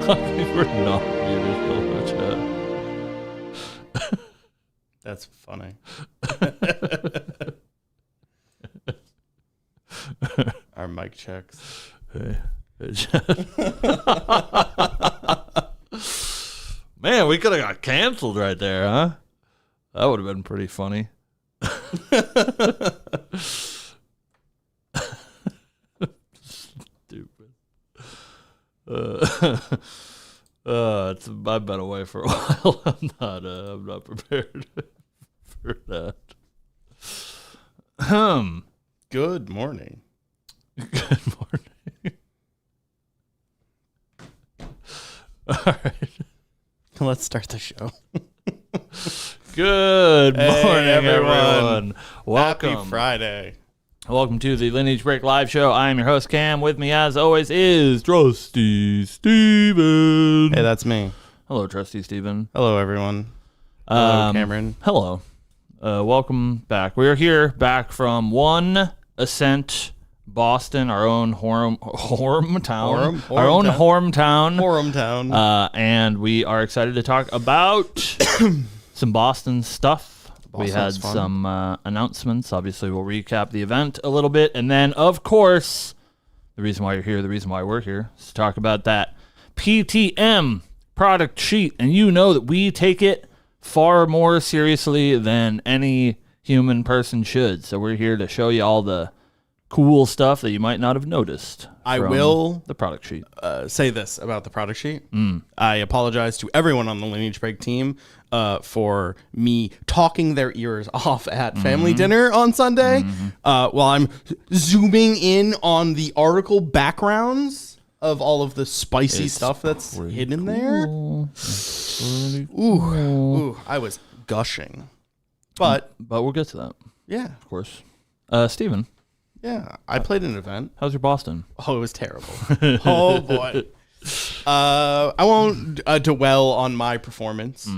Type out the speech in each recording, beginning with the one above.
We're not muted. Chat. That's funny. Our mic checks. Hey. Man, we could have got canceled right there, huh? That would have been pretty funny. Stupid. I've been away for a while. I'm not prepared for that. Good morning. Good morning. All right. Let's start the show. Good morning, everyone. Welcome. Happy Friday. Welcome to the Lineage Break live show. I am your host, Cam. With me, as always, is Trusty Steven. Hey, that's me. Hello, Trusty Steven. Hello, everyone. Hello, Cameron. Hello. Welcome back. We are here back from One Ascent, Boston, our own hometown. And we are excited to talk about some Boston stuff. We had some announcements. Obviously, we'll recap the event a little bit. And then, of course, the reason why you're here, the reason why we're here, is to talk about that PTM product sheet. And you know that we take it far more seriously than any human person should. So we're here to show you all the cool stuff that you might not have noticed. I will the product sheet. Say this about the product sheet. I apologize to everyone on the Lineage Break team for me talking their ears off at family dinner on Sunday while I'm zooming in on the article backgrounds of all of the spicy stuff that's hidden there. Ooh, I was gushing. But we'll get to that. Yeah. Of course. Steven. Yeah, I played an event. How's your Boston? Oh, it was terrible. Oh, boy. I won't dwell on my performance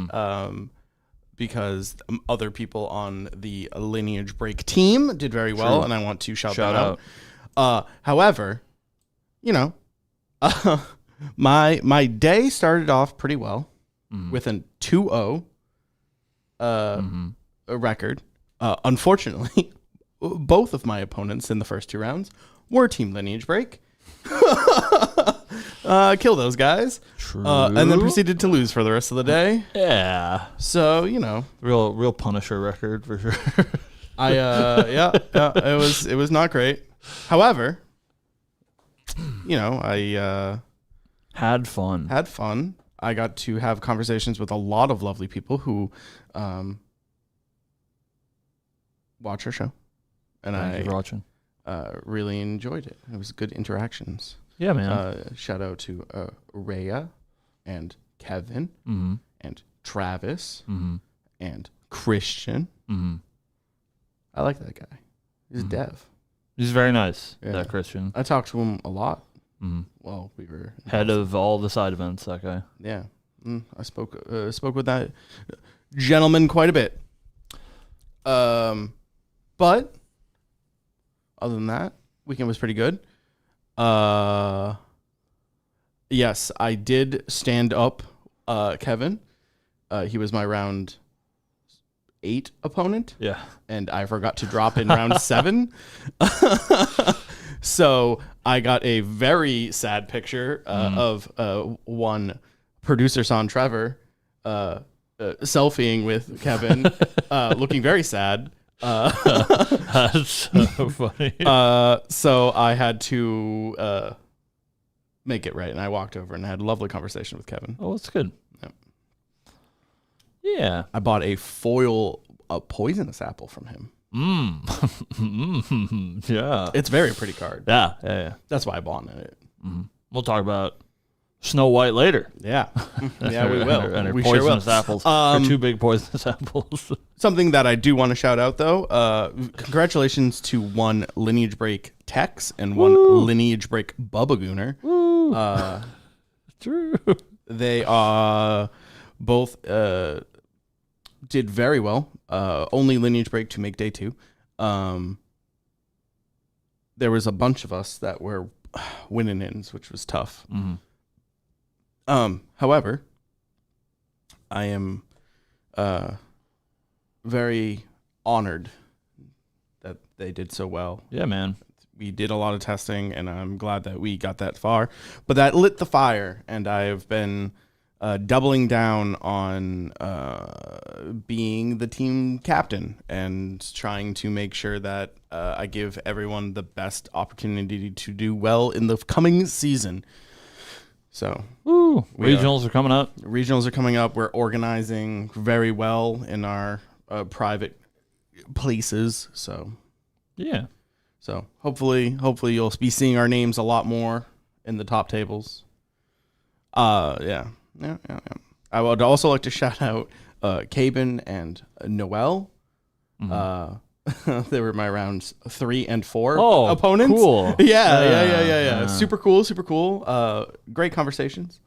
because other people on the Lineage Break team did very well, and I want to shout them out. However, you know, my day started off pretty well with an 2-0 record. Unfortunately, both of my opponents in the first two rounds were Team Lineage Break. Kill those guys. True. And then proceeded to lose for the rest of the day. Yeah. So, you know. Real Punisher record for sure. It was not great. However, you know, I had fun. I got to have conversations with a lot of lovely people who watch our show. And Thank you for watching. Really enjoyed it. It was good interactions. Yeah, man. Shout out to Rhea and Kevin and Travis and Christian. I like that guy. He's a dev. He's very nice, that Christian. I talked to him a lot. Well, we were head of all the side events, that guy. Yeah. I spoke with that gentleman quite a bit. But other than that, weekend was pretty good. Yes, I did stand up Kevin. He was my round 8 opponent. Yeah. And I forgot to drop in round 7. So I got a very sad picture of one producer son Trevor selfieing with Kevin, looking very sad. That's so funny. So I had to make it right, and I walked over and had a lovely conversation with Kevin. Oh, that's good. Yeah. I bought a poisonous apple from him. Yeah. It's a very pretty card. Yeah. That's why I bought it. We'll talk about Snow White later. Yeah. Yeah, we will. And her we poisonous sure will. apples. Her 2 big poisonous apples. Something that I do want to shout out, though, congratulations to one Lineage Break Tex and one Lineage Break Bubba Gooner. True. They both did very well. Only Lineage Break to make day 2. There was a bunch of us that were winning ins, which was tough. However, I am very honored that they did so well. Yeah, man. We did a lot of testing, and I'm glad that we got that far. But that lit the fire, and I've been doubling down on being the team captain and trying to make sure that I give everyone the best opportunity to do well in the coming season. So, regionals are coming up. Regionals are coming up. We're organizing very well in our private places. So, yeah. So hopefully you'll be seeing our names a lot more in the top tables. Yeah. I would also like to shout out Cabin and Noel. They were my rounds 3 and 4 opponents. Cool. Yeah. Super cool. Great conversations.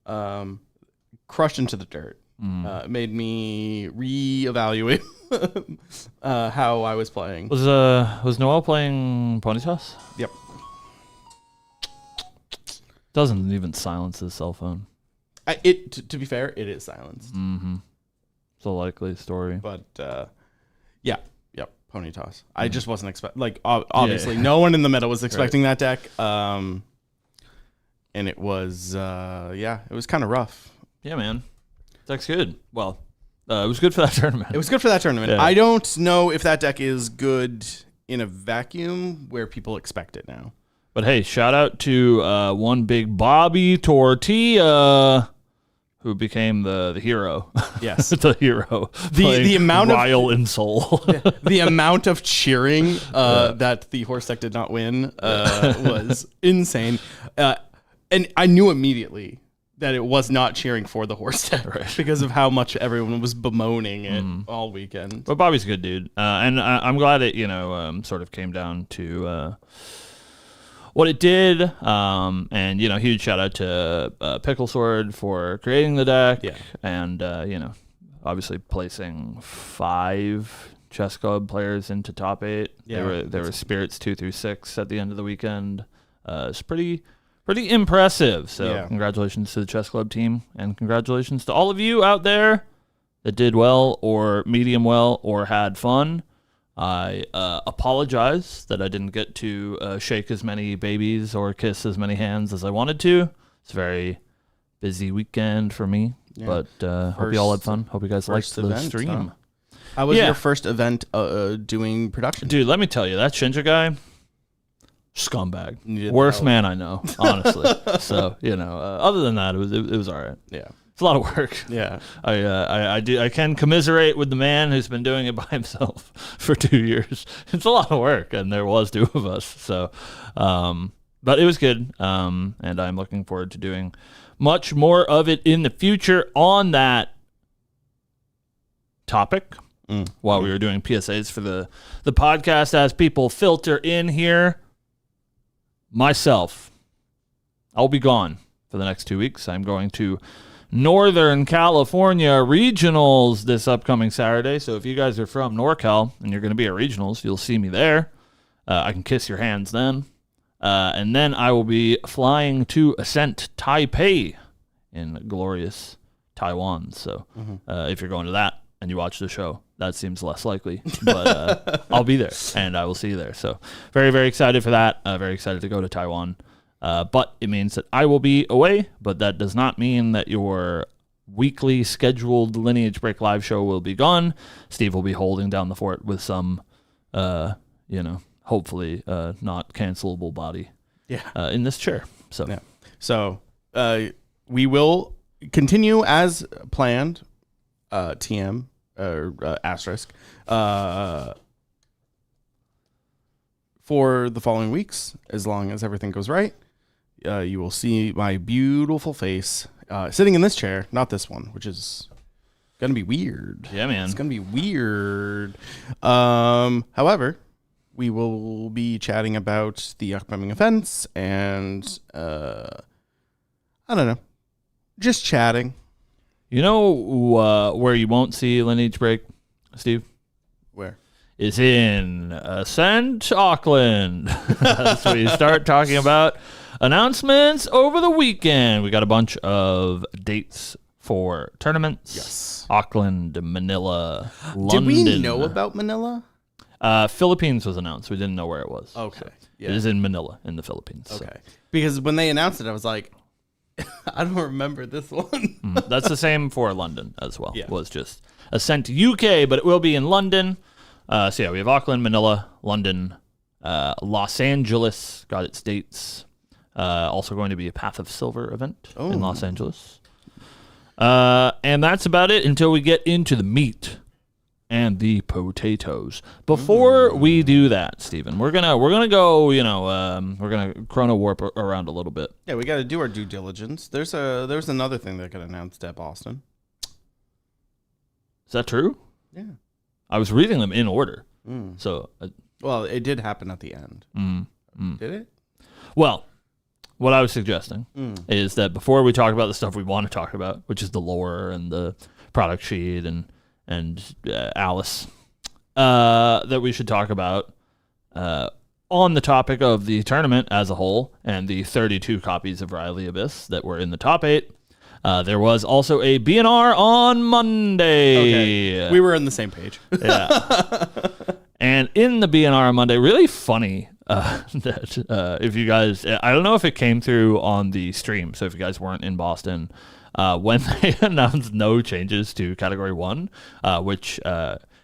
Crushed into the dirt. Made me reevaluate how I was playing. Was Noel playing Pony Toss? Yep. Doesn't even silence his cell phone. To be fair, it is silenced. Mm-hmm. It's a likely story. But yep. Pony Toss. I just wasn't expecting. Obviously, no one in the meta was expecting that deck. And it was it was kind of rough. Yeah, man. Deck's good. Well, it was good for that tournament. It was good for that tournament. Yeah. I don't know if that deck is good in a vacuum where people expect it now. But hey, shout out to one big Bobby Tortilla, who became the hero. Yes, the hero. The amount Ryle in Soul. The amount of cheering that the horse deck did not win was insane, and I knew immediately that it was not cheering for the horse deck because of how much everyone was bemoaning it all weekend. But Bobby's a good dude, and I'm glad it sort of came down to what it did. And huge shout out to Pickle Sword for creating the deck, and obviously placing 5 chess club players into top 8. Yeah, there were spirits 2 through 6 at the end of the weekend. It's pretty impressive. So congratulations to the chess club team, and congratulations to all of you out there that did well or medium well or had fun. I apologize that I didn't get to shake as many babies or kiss as many hands as I wanted to. It's a very busy weekend for me, but hope you all had fun. Hope you guys liked the stream. Huh? How was your first event doing production? Dude, let me tell you, that Shinja guy, scumbag. Worst man I know, honestly. So, other than that, it was all right. Yeah. It's a lot of work. Yeah. I can commiserate with the man who's been doing it by himself for 2 years. It's a lot of work, and there was 2 of us. So, but it was good. And I'm looking forward to doing much more of it in the future on that topic. While we were doing PSAs for the podcast, as people filter in here. Myself, I'll be gone for the next 2 weeks. I'm going to Northern California Regionals this upcoming Saturday. So if you guys are from NorCal and you're going to be at Regionals, you'll see me there. I can kiss your hands then. And then I will be flying to Ascent Taipei in glorious Taiwan. So if you're going to that and you watch the show, that seems less likely. But I'll be there, and I will see you there. So very, very excited for that. Very excited to go to Taiwan. But it means that I will be away, but that does not mean that your weekly scheduled Lineage Break live show will be gone. Steve will be holding down the fort with some, hopefully not cancelable body in this chair. So we will continue as planned, TM, asterisk, for the following weeks, as long as everything goes right. You will see my beautiful face sitting in this chair, not this one, which is gonna be weird. Yeah, man, it's gonna be weird. However, we will be chatting about the upcoming events and I don't know, just chatting. You know where you won't see Lineage Break, Steve? Where? Is in Ascent Auckland. That's where you start talking about Announcements over the weekend. We got a bunch of dates for tournaments. Yes. Auckland, Manila, London. Did we know about Manila? Philippines was announced. We didn't know where it was. Okay. So Yeah. It is in Manila, in the Philippines. Okay. So. Because when they announced it, I was like, I don't remember this one. That's the same for London as well. Yeah. It was just sent to UK, but it will be in London. So yeah, we have Auckland, Manila, London, Los Angeles got its dates. Also going to be a Path of Silver event in Los Angeles. And that's about it until we get into the meat and the potatoes. Before we do that, Steven, we're gonna go, we're gonna chrono warp around a little bit. Yeah, we got to do our due diligence. There's another thing that got announced at Boston. Is that true? Yeah. I was reading them in order. So, well, it did happen at the end. Did it? Well, what I was suggesting is that before we talk about the stuff we want to talk about, which is the lore and the product sheet and Alice, that we should talk about on the topic of the tournament as a whole and the 32 copies of Riley Abyss that were in the top 8. There was also a BNR on Monday. Okay. We were on the same page. Yeah. And in the BNR on Monday, really funny that if you guys, I don't know if it came through on the stream, so if you guys weren't in Boston, when they announced no changes to Category 1, which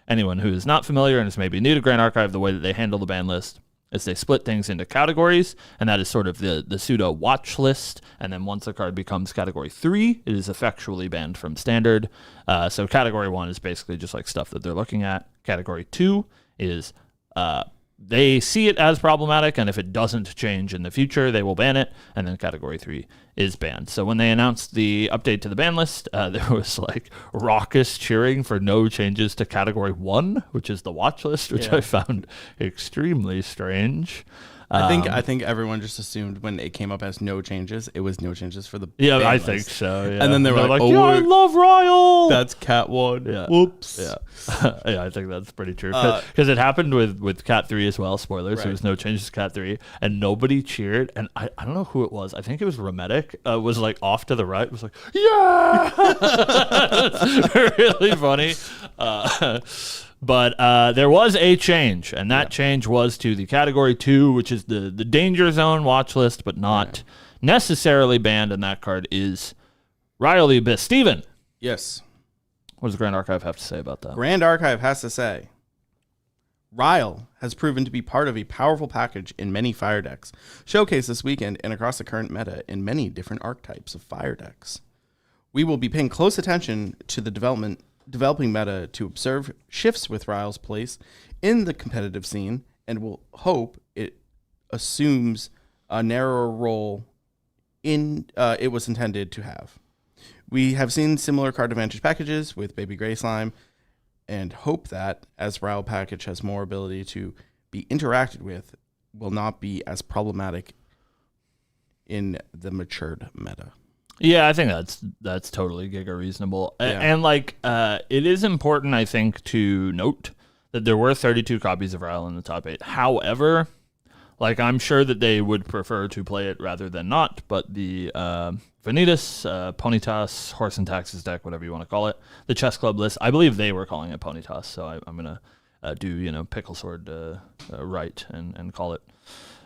anyone who is not familiar and is maybe new to Grand Archive, the way that they handle the ban list is they split things into categories, and that is sort of the pseudo watch list, and then once a card becomes Category 3, it is effectually banned from Standard. So Category 1 is basically just like stuff that they're looking at. Category 2 is they see it as problematic, and if it doesn't change in the future, they will ban it, and then Category 3 is banned. So when they announced the update to the ban list, there was like raucous cheering for no changes to Category 1, which is the watch list, which I found extremely strange. I think everyone just assumed when it came up as no changes, it was no changes for the ban list. think so. Yeah. And then they're like, "Oh, yeah, I love Ryle. That's Cat 1. Yeah. Whoops." Yeah, yeah, I think that's pretty true because it happened with Cat 3 as well. Spoilers: There was no changes to Cat 3, and nobody cheered. And I don't know who it was. I think it was Remetic. Was like off to the right. Was like, yeah, really funny. But there was a change, and that change was to the Category 2, which is the Danger Zone watch list, but not necessarily banned, and that card is Ryle the Abyss. Steven. Yes. What does Grand Archive have to say about that? Grand Archive has to say, Ryle has proven to be part of a powerful package in many fire decks, showcased this weekend and across the current meta in many different archetypes of fire decks. We will be paying close attention to the developing meta to observe shifts with Ryle's place in the competitive scene, and will hope it assumes a narrower role in it was intended to have. We have seen similar card advantage packages with Baby Gray Slime, and hope that as Ryle package has more ability to be interacted with, will not be as problematic in the matured meta. Yeah, I think that's totally giga reasonable. And like it is important, I think, to note that there were 32 copies of Ryle in the top 8. However, like I'm sure that they would prefer to play it rather than not, but the Vanitas, Ponytas, Horse and Taxes deck, whatever you want to call it, the Chess Club list, I believe they were calling it Ponytas, so I'm going to do, Pickle Sword right and call it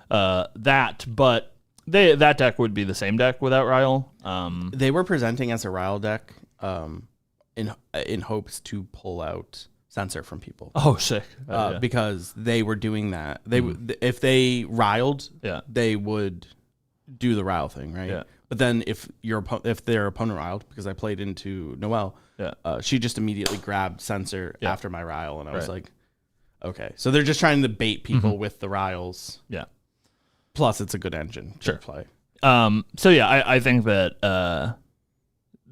that, but that deck would be the same deck without Ryle. They were presenting as a Ryle deck in hopes to pull out Censor from people. Oh, sick! Because they were doing that. They if they Ryled, they would do the Ryle thing, right? Yeah. But then if their opponent Ryled, because I played into Noelle, she just immediately grabbed Censor after my Ryle, and I was like, okay, so they're just trying to bait people with the Ryles. Yeah. Plus, it's a good engine to play. So yeah, I think that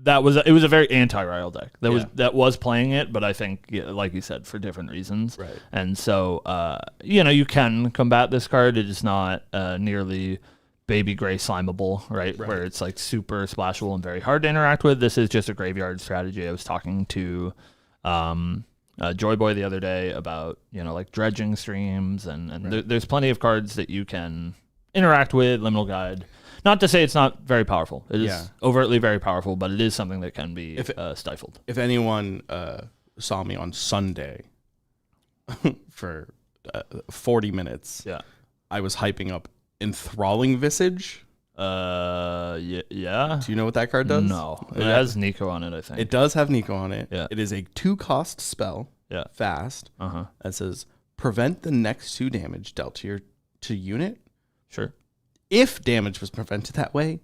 it was a very anti-Ryle deck that was playing it, but I think like you said, for different reasons. Right. And so you can combat this card. It is not nearly Baby Gray Slimeable, right? Where it's like super splashable and very hard to interact with. This is just a graveyard strategy. I was talking to Joy Boy the other day about like dredging streams, and there's plenty of cards that you can interact with. Liminal Guide, Not to say it's not very powerful. It is Yeah. overtly very powerful, but it is something that can be stifled. If anyone saw me on Sunday for 40 minutes, Yeah. I was hyping up Enthralling Visage. Yeah. Do you know what that card does? No. It has Nico on it, I think. It does have Nico on it. Yeah. It is a 2-cost spell. Yeah. Fast. Uh-huh. That says prevent the next 2 damage dealt to unit. Sure. If damage was prevented that way,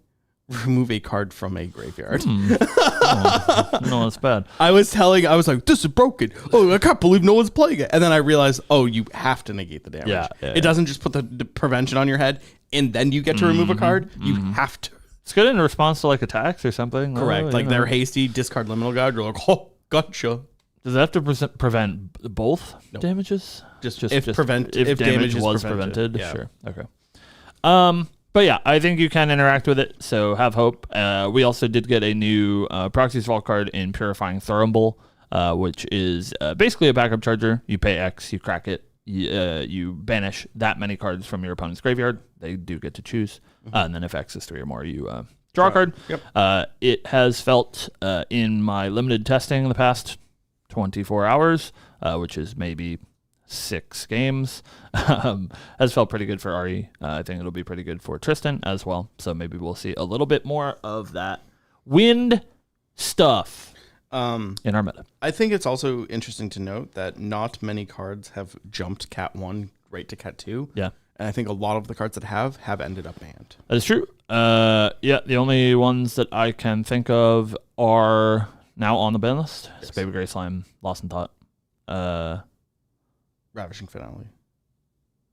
remove a card from a graveyard. Oh, no, that's bad. I was like, this is broken. Oh, I can't believe no one's playing it. And then I realized, oh, you have to negate the damage. Yeah, It doesn't just put the prevention on your head and then you get to remove a card. You have to. It's good in response to like attacks or something. Correct. Like they're hasty, discard liminal guard. You're like, oh, gotcha. Does it have to prevent both damages? Just if damage was prevented. Yeah. Sure. Okay. But yeah, I think you can interact with it, so have hope. We also did get a new Proxy's Vault card in Purifying Thurimbul, which is basically a backup charger. You pay X, you crack it, you banish that many cards from your opponent's graveyard. They do get to choose. And then if X is 3 or more, you draw a card. Yep. It has felt in my limited testing in the past 24 hours, which is maybe 6 games, has felt pretty good for Ari. I think it'll be pretty good for Tristan as well. So maybe we'll see a little bit more of that wind stuff in our meta. I think it's also interesting to note that not many cards have jumped Cat 1 right to Cat 2. Yeah. And I think a lot of the cards that have ended up banned. That is true. Yeah, the only ones that I can think of are now on the ban list. It's Baby Gray Slime, Lost in Thought. Ravishing Finale.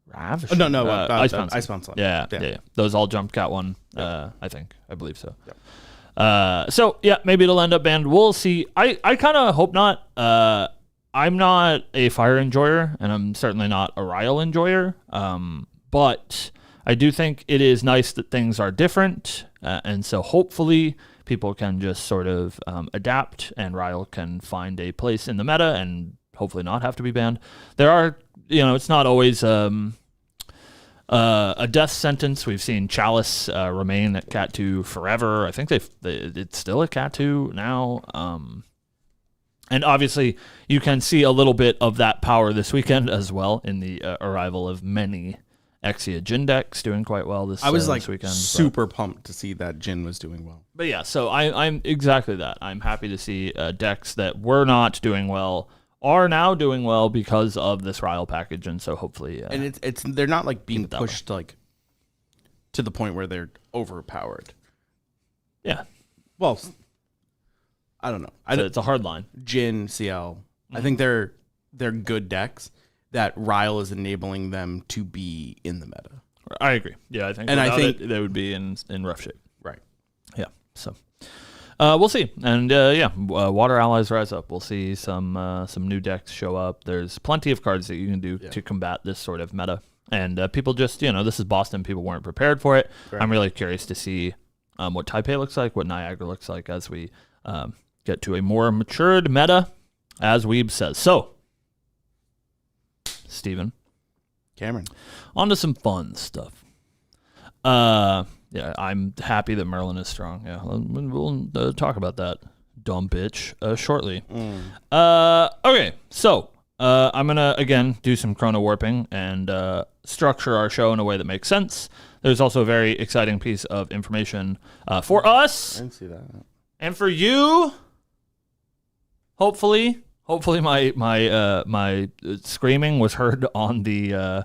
Ravishing? No, Icebound Slime. Yeah. Those all jumped Cat 1, I believe so. Yep. So, yeah, maybe it'll end up banned. We'll see. I kind of hope not. I'm not a Fire enjoyer, and I'm certainly not a Ryle enjoyer, but I do think it is nice that things are different, and so hopefully people can just sort of adapt, and Ryle can find a place in the meta and hopefully not have to be banned. There are, it's not always a death sentence. We've seen Chalice remain at Cat 2 forever. I think it's still at Cat 2 now. And obviously, you can see a little bit of that power this weekend as well in the arrival of many Exia Jin decks doing quite well this weekend. I was super pumped to see that Jin was doing well. But yeah, so I'm exactly that. I'm happy to see decks that were not doing well are now doing well because of this Ryle package, and so hopefully, and they're not like being pushed like to the point where they're overpowered. Yeah. Well, I don't know. It's a hard line. Jin, CL. I think they're good decks that Ryle is enabling them to be in the meta. I agree. Yeah, I think. And I think they would be in rough shape. Right. Yeah. So. We'll see, and Water Allies rise up. We'll see some new decks show up. There's plenty of cards that you can do to combat this sort of meta, and people just this is Boston. People weren't prepared for it. Right. I'm really curious to see what Taipei looks like, what Niagara looks like as we get to a more matured meta, as Weeb says. So, Steven. Cameron. On to some fun stuff. Yeah, I'm happy that Merlin is strong. Yeah, we'll talk about that dumb bitch shortly. Okay, so I'm going to, again, do some chrono warping and structure our show in a way that makes sense. There's also a very exciting piece of information for us. I didn't see that. And for you, hopefully my screaming was heard on the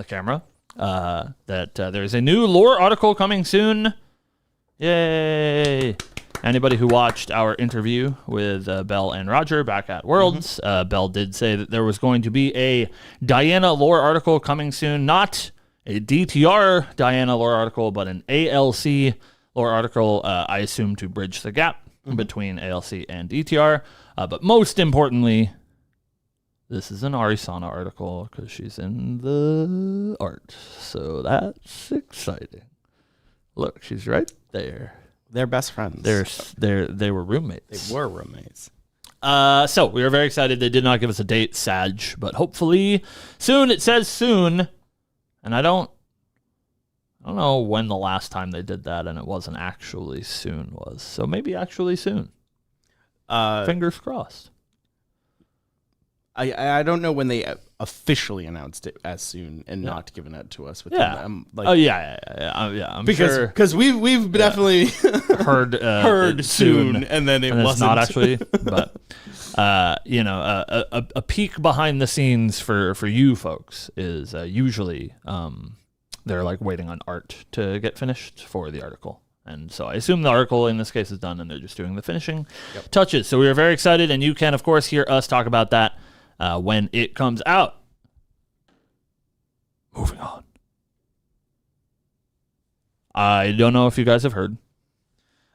camera. That there's a new lore article coming soon. Yay! Anybody who watched our interview with Bell and Roger back at Worlds, Bell did say that there was going to be a Diana lore article coming soon. Not a DTR Diana lore article, but an ALC lore article, I assume to bridge the gap between ALC and DTR. But most importantly, this is an Arisana article because she's in the art. So that's exciting. Look, she's right there. They're best friends. They were roommates. They were roommates. So we are very excited. They did not give us a date, Sag, but hopefully soon. It says soon, and I don't I don't know when the last time they did that, and it wasn't actually soon was. So maybe actually soon. Fingers crossed. I don't know when they officially announced it as soon and not given it to us. I'm because we've definitely heard soon, and then it wasn't. It's not actually, but a peek behind the scenes for you folks is usually they're like waiting on art to get finished for the article. And so I assume the article in this case is done and they're just doing the finishing touches. So we are very excited, and you can, of course, hear us talk about that when it comes out. Moving on. I don't know if you guys have heard,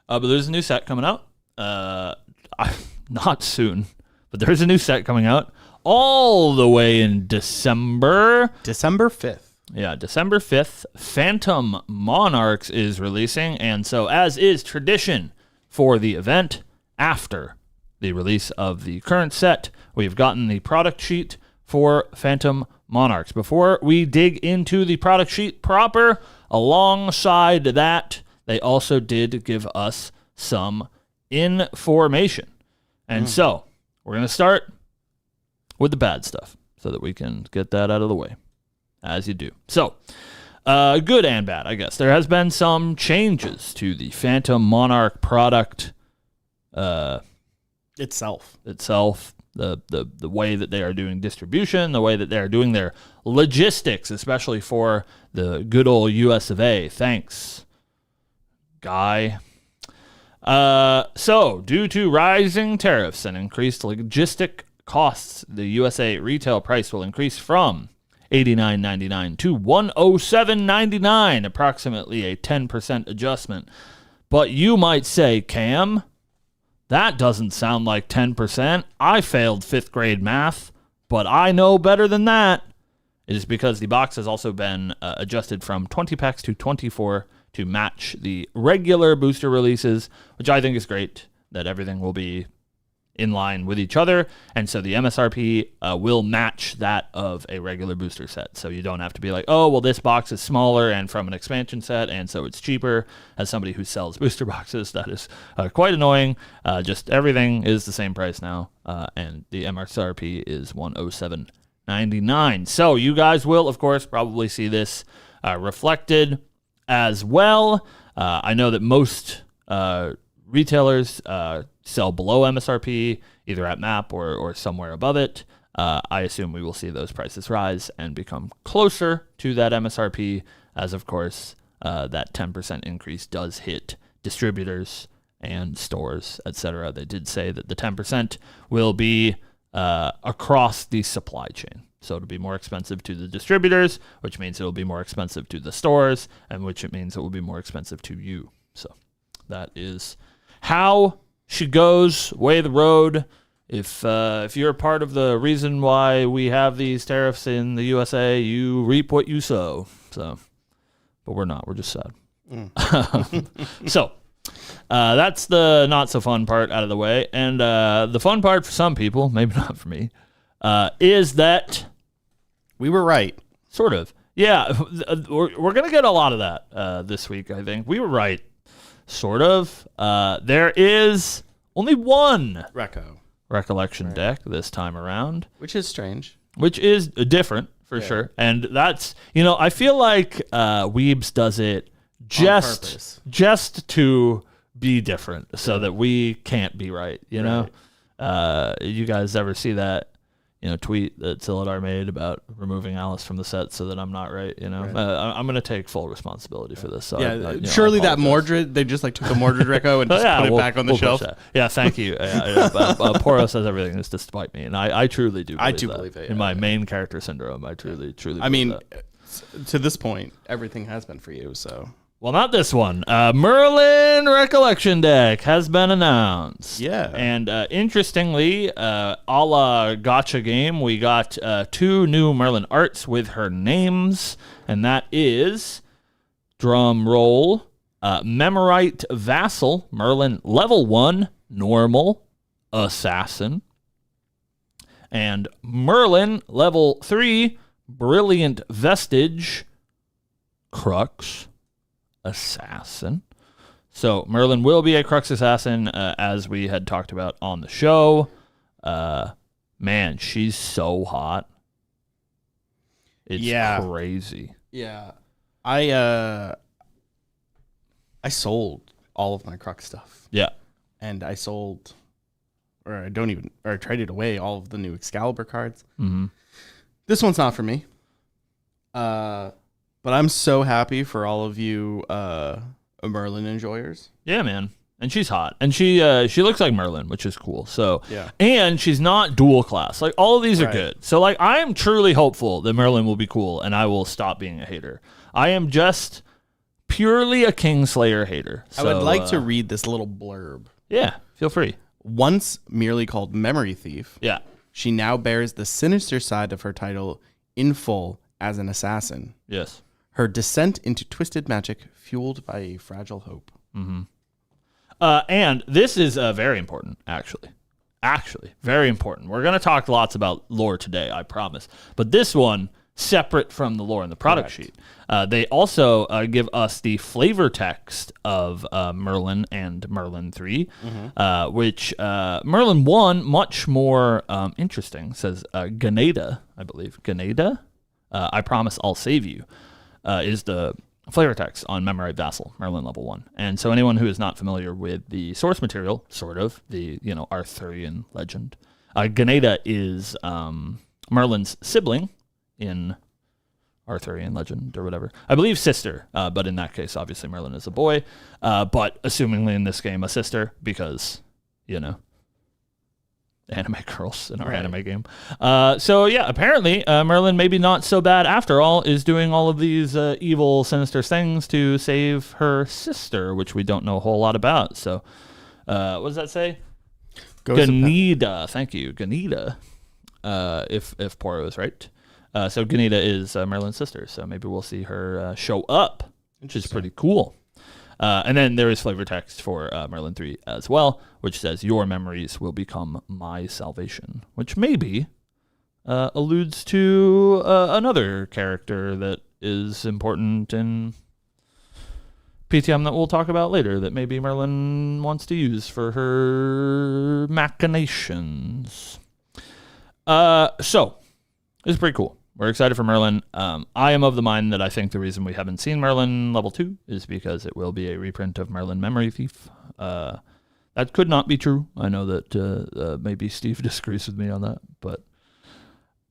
but there's a new set coming out. Not soon, but there's a new set coming out all the way in December. December 5th. Yeah, December 5th, Phantom Monarchs is releasing, and so as is tradition for the event, after the release of the current set, we've gotten the product sheet for Phantom Monarchs. Before we dig into the product sheet proper, alongside that, they also did give us some information. And so, we're going to start with the bad stuff so that we can get that out of the way. As you do. So, good and bad, I guess. There has been some changes to the Phantom Monarch product itself. The way that they are doing distribution, the way that they are doing their logistics, especially for the good old US of A. Thanks, Guy. So, due to rising tariffs and increased logistic costs, the USA retail price will increase from $89.99 to $107.99, approximately a 10% adjustment. But you might say, Cam, that doesn't sound like 10%. I failed 5th grade math, but I know better than that. It is because the box has also been adjusted from 20 packs to 24 to match the regular booster releases, which I think is great, that everything will be in line with each other, and so the MSRP will match that of a regular booster set. So you don't have to be like, oh, well, this box is smaller and from an expansion set, and so it's cheaper. As somebody who sells booster boxes, that is quite annoying. Just everything is the same price now, and the MSRP is $107.99. So you guys will, of course, probably see this reflected as well. I know that most retailers sell below MSRP, either at MAP or somewhere above it. I assume we will see those prices rise and become closer to that MSRP, as of course that 10% increase does hit distributors and stores, etc. They did say that the 10% will be across the supply chain. So it'll be more expensive to the distributors, which means it'll be more expensive to the stores, and which it means it will be more expensive to you. So that is how she goes, way of the road. If you're a part of the reason why we have these tariffs in the USA, you reap what you sow. So, but we're not. We're just sad. So that's the not so fun part out of the way, and the fun part for some people, maybe not for me, is that we were right. Sort of. Yeah, we're gonna get a lot of that this week. I think we were right. Sort of. There is only one recollection deck this time around. Which is strange. Which is different, for sure. And that's, I feel like Weebs does it just to be different so that we can't be right, know? You guys ever see that, tweet that Silidar made about removing Alice from the set so that I'm not right, I'm going to take full responsibility for this. So surely that Mordred, they just took the Mordred Reco and just put it back on the shelf. Yeah, thank you. Poro says everything is despite me, and I truly do believe that. In my main character syndrome, I truly believe that. To this point, everything has been for you, so... Well, not this one. Merlin Recollection deck has been announced. Yeah. And interestingly, a la Gacha game, we got 2 new Merlin arts with her names, and that is, drum roll, Memorite Vassal, Merlin level 1, normal, assassin, and Merlin level 3, Brilliant Vestige, Crux. assassin. So Merlin will be a Crux assassin, as we had talked about on the show. Man, she's so hot. It's crazy. Yeah. I sold all of my Crux stuff. Yeah. And I traded away all of the new Excalibur cards. Mm-hmm. This one's not for me. But I'm so happy for all of you Merlin enjoyers. Yeah, man. And she's hot. And she looks like Merlin, which is cool. So yeah. And she's not dual class. Like, all of these are good. So, like, I am truly hopeful that Merlin will be cool and I will stop being a hater. I am just purely a Kingslayer hater. So, I would like to read this little blurb. Yeah, feel free. Once merely called Memory Thief, yeah, she now bears the sinister side of her title in full as an assassin. Yes. Her descent into twisted magic fueled by a fragile hope. Mm-hmm. And this is very important, actually. Actually, very important. We're going to talk lots about lore today, I promise. But this one, separate from the lore in the product sheet. They also give us the flavor text of Merlin and Merlin 3, which Merlin 1, much more interesting, says Ganeda, I believe. Ganeda? I promise I'll save you, is the flavor text on Memorite Vassal, Merlin level 1. And so anyone who is not familiar with the source material, sort of, the Arthurian legend, Ganeda is Merlin's sibling in Arthurian legend or whatever. I believe sister, but in that case, obviously Merlin is a boy, but assumingly in this game a sister because, anime girls in our anime game. So yeah, apparently Merlin, maybe not so bad after all, is doing all of these evil, sinister things to save her sister, which we don't know a whole lot about. So what does that say? Ganeda. Thank you, Ganeda. If Poro is right. So Ganeda is Merlin's sister, so maybe we'll see her show up, which is pretty cool. And then there is flavor text for Merlin 3 as well, which says, "Your memories will become my salvation," which maybe alludes to another character that is important in PTM that we'll talk about later that maybe Merlin wants to use for her machinations. So, it's pretty cool. We're excited for Merlin. I am of the mind that I think the reason we haven't seen Merlin level 2 is because it will be a reprint of Merlin Memory Thief. That could not be true. I know that maybe Steve disagrees with me on that, but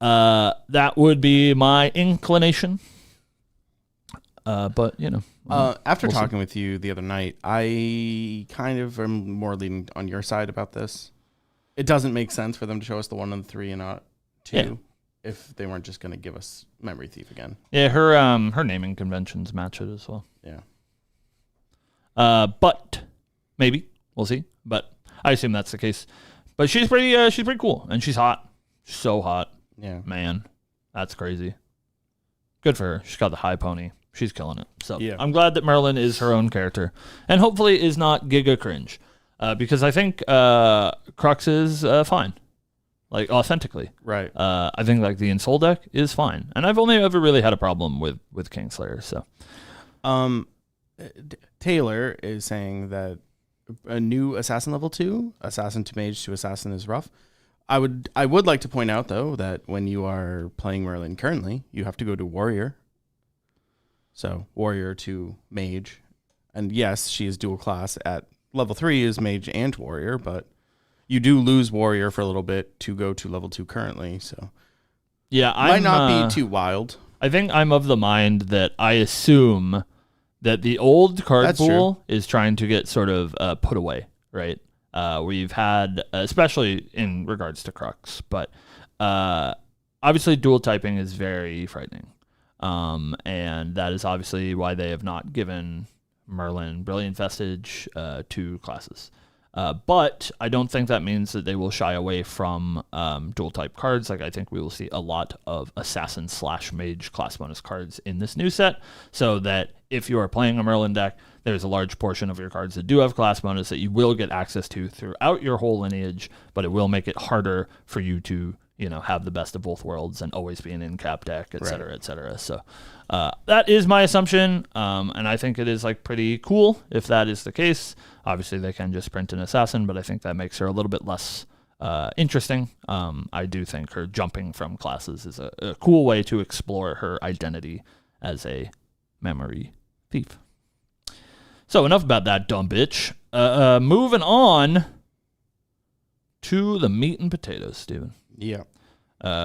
that would be my inclination. But, after talking with you the other night, I kind of am more leaning on your side about this. It doesn't make sense for them to show us the 1 and the 3 and not 2. Yeah. If they weren't just going to give us Memory Thief again. Yeah, her naming conventions match it as well. Yeah. But maybe we'll see. But I assume that's the case. But she's pretty cool, and she's hot. She's so hot. Yeah. Man, that's crazy. Good for her. She's got the high pony. She's killing it. So yeah. I'm glad that Merlin is her own character, and hopefully is not giga cringe, because I think Crux is fine. Like, authentically. Right. I think, like, the Insol deck is fine. And I've only ever really had a problem with Kingslayer, so. Taylor is saying that a new Assassin level 2, Assassin to Mage to Assassin is rough. I would like to point out, though, that when you are playing Merlin currently, you have to go to Warrior. So, Warrior to Mage. And yes, she is dual class. At level 3 is Mage and Warrior, but you do lose Warrior for a little bit to go to level 2 currently, so yeah, might not be too wild. I think I'm of the mind that I assume that the old card pool is trying to get sort of put away, right? We've had, especially in regards to Crux, but obviously dual typing is very frightening, and that is obviously why they have not given Merlin Brilliant Vestige 2 classes. But I don't think that means that they will shy away from dual type cards. Like, I think we will see a lot of assassin / mage class bonus cards in this new set, so that if you are playing a Merlin deck, there's a large portion of your cards that do have class bonus that you will get access to throughout your whole lineage, but it will make it harder for you to have the best of both worlds and always be an in-cap deck, et cetera, et cetera. So that is my assumption, and I think it is pretty cool if that is the case. Obviously, they can just print an assassin, but I think that makes her a little bit less interesting. I do think her jumping from classes is a cool way to explore her identity as a memory thief. So enough about that dumb bitch. Moving on to the meat and potatoes, Steven. Yeah.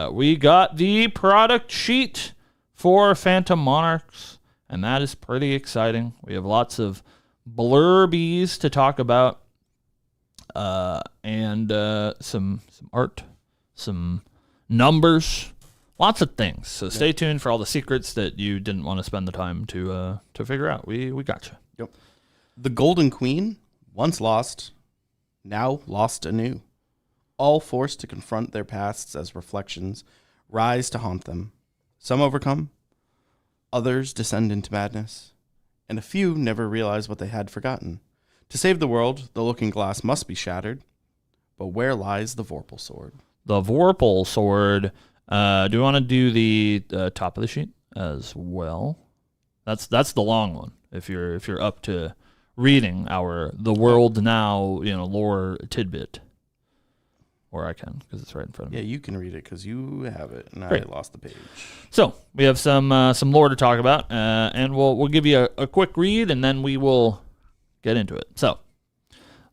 We got the product sheet for Phantom Monarchs, and that is pretty exciting. We have lots of blurbies to talk about, and some art, some numbers, lots of things. So stay tuned for all the secrets that you didn't want to spend the time to figure out. We got you. Yep. The Golden Queen, once lost, now lost anew. All forced to confront their pasts as reflections rise to haunt them. Some overcome, others descend into madness, and a few never realize what they had forgotten. To save the world, the looking glass must be shattered, but where lies the Vorpal Sword? The Vorpal Sword. Do you want to do the top of the sheet as well? That's the long one. If you're up to reading the World Now lore tidbit. Or I can, because it's right in front of me. Yeah, you can read it, because you have it, and Great. I lost the page. So, we have some lore to talk about, and we'll give you a quick read, and then we will get into it. So,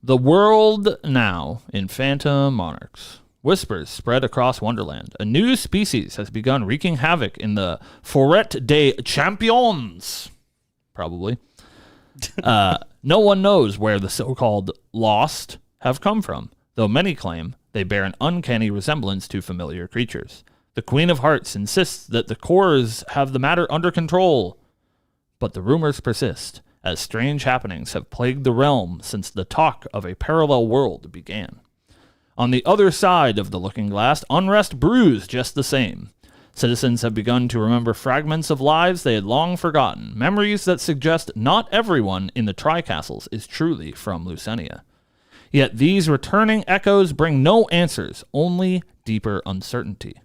the world now in Phantom Monarchs. Whispers spread across Wonderland. A new species has begun wreaking havoc in the Forêt des Champions. Probably. No one knows where the so-called lost have come from, though many claim they bear an uncanny resemblance to familiar creatures. The Queen of Hearts insists that the cores have the matter under control, but the rumors persist, as strange happenings have plagued the realm since the talk of a parallel world began. On the other side of the looking glass, unrest brews just the same. Citizens have begun to remember fragments of lives they had long forgotten, memories that suggest not everyone in the Tri-Castles is truly from Lucenia. Yet these returning echoes bring no answers, only deeper uncertainty.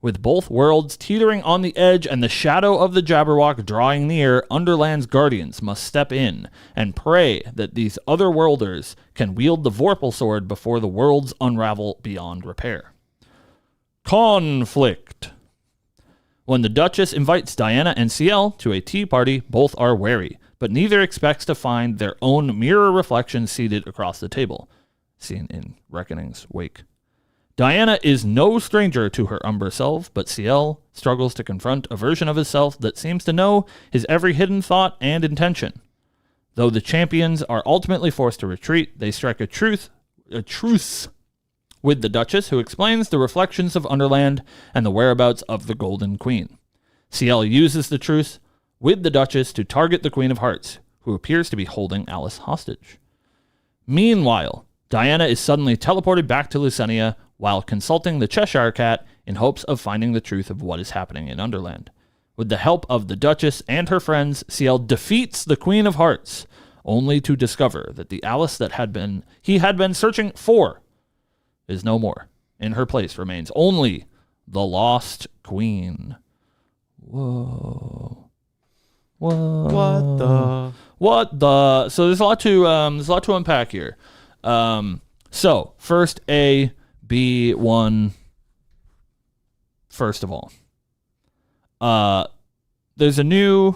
With both worlds teetering on the edge and the shadow of the Jabberwock drawing near, Underland's guardians must step in and pray that these otherworlders can wield the Vorpal Sword before the worlds unravel beyond repair. Conflict. When the Duchess invites Diana and CL to a tea party, both are wary, but neither expects to find their own mirror reflection seated across the table, seen in Reckoning's wake. Diana is no stranger to her Umbra self, but CL struggles to confront a version of himself that seems to know his every hidden thought and intention. Though the champions are ultimately forced to retreat, they strike a truce with the Duchess, who explains the reflections of Underland and the whereabouts of the Golden Queen. CL uses the truce with the Duchess to target the Queen of Hearts, who appears to be holding Alice hostage. Meanwhile, Diana is suddenly teleported back to Lucenia while consulting the Cheshire Cat in hopes of finding the truth of what is happening in Underland. With the help of the Duchess and her friends, CL defeats the Queen of Hearts, only to discover that the Alice that he had been searching for is no more. In her place remains only the Lost Queen. Whoa. What the? So there's a lot to unpack here. So first A, B, 1. First of all, there's a new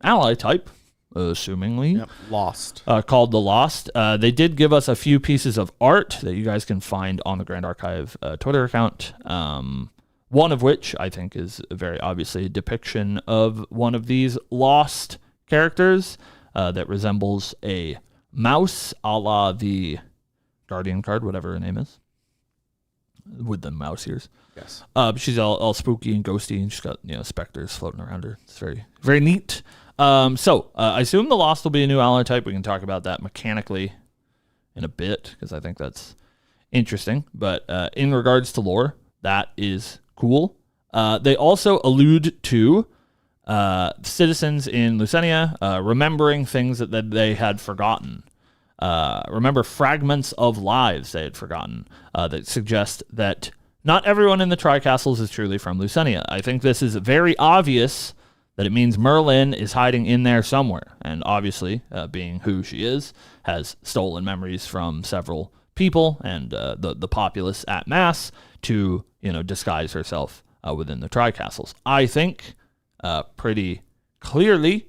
ally type, assumingly, Lost, called the Lost. They did give us a few pieces of art that you guys can find on the Grand Archive Twitter account. One of which I think is very obviously a depiction of one of these lost characters that resembles a mouse, a la the Guardian card, whatever her name is, with the mouse ears. Yes. She's all spooky and ghosty, and she's got specters floating around her. It's very, very neat. So I assume the Lost will be a new ally type. We can talk about that mechanically in a bit, because I think that's interesting. But in regards to lore, that is cool. They also allude to citizens in Lucenia remembering things that they had forgotten. Remember fragments of lives they had forgotten that suggest that not everyone in the Tri-Castles is truly from Lucenia. I think this is very obvious that it means Merlin is hiding in there somewhere. And obviously, being who she is, has stolen memories from several people and the populace at mass to, disguise herself within the Tri-Castles. I think pretty clearly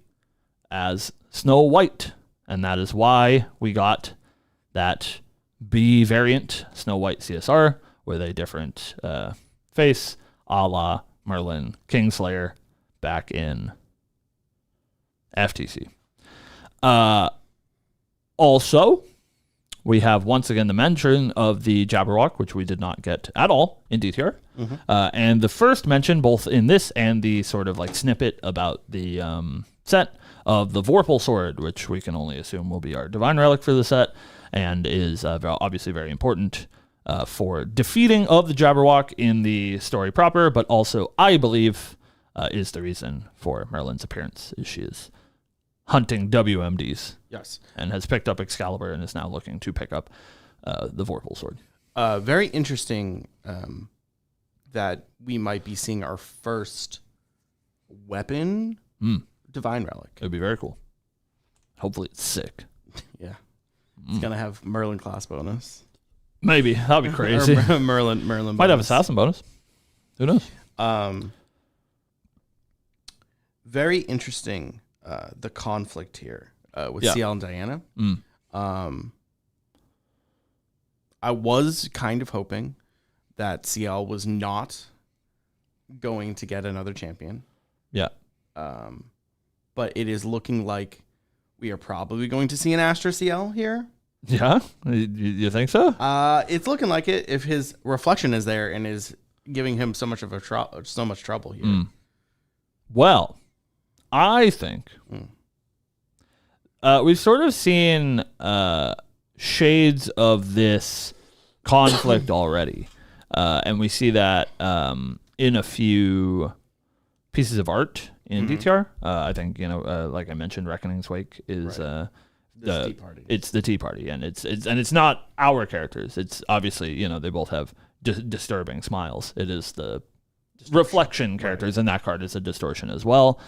as Snow White. And that is why we got that B variant Snow White CSR with a different face, a la Merlin Kingslayer back in FTC. Also, we have once again the mention of the Jabberwock, which we did not get at all in DTR. Mm-hmm. And the first mention, both in this and the sort of like snippet about the set of the Vorpal Sword, which we can only assume will be our Divine Relic for the set, and is obviously very important for defeating of the Jabberwock in the story proper, but also, I believe, is the reason for Merlin's appearance, is she is hunting WMDs. Yes. And has picked up Excalibur and is now looking to pick up the Vorpal Sword. Very interesting that we might be seeing our first weapon Divine Relic. It would be very cool. Hopefully it's sick. Yeah. It's going to have Merlin class bonus. Maybe. That'd be crazy. Merlin Might bonus. have Assassin bonus. Who knows? Very interesting, the conflict here with CL and Diana. I was kind of hoping that CL was not going to get another champion. Yeah. But it is looking like we are probably going to see an Astra CL here. Yeah? You think so? It's looking like it if his reflection is there and is giving him so much trouble here. Well, I think we've sort of seen shades of this conflict already. And we see that in a few pieces of art in DTR. I think, like I mentioned, Reckoning's Wake is Right. Tea Party. It's the Tea Party, and it's not our characters. It's obviously, they both have disturbing smiles. It is the reflection characters, and that card is a distortion as well.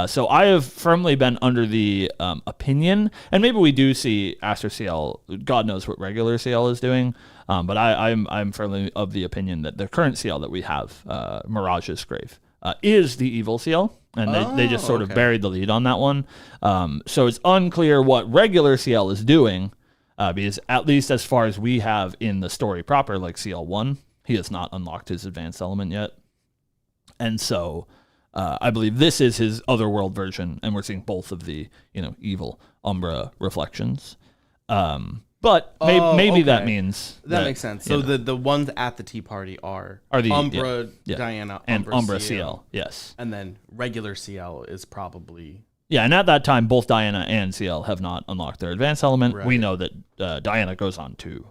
So I have firmly been under the opinion, and maybe we do see Astra CL. God knows what regular CL is doing, but I'm firmly of the opinion that the current CL that we have, Mirage's Grave, is the evil CL. And they just sort of buried the lead on that one. So it's unclear what regular CL is doing, because at least as far as we have in the story proper, like CL1, he has not unlocked his advanced element yet. And so I believe this is his otherworld version, and we're seeing both of the evil Umbra reflections. But maybe that means that makes sense. So the ones at the Tea Party are the Umbra, Diana, and Umbra CL. Yes, and then regular CL is probably and at that time both Diana and CL have not unlocked their advanced element. Right. We know that Diana goes on to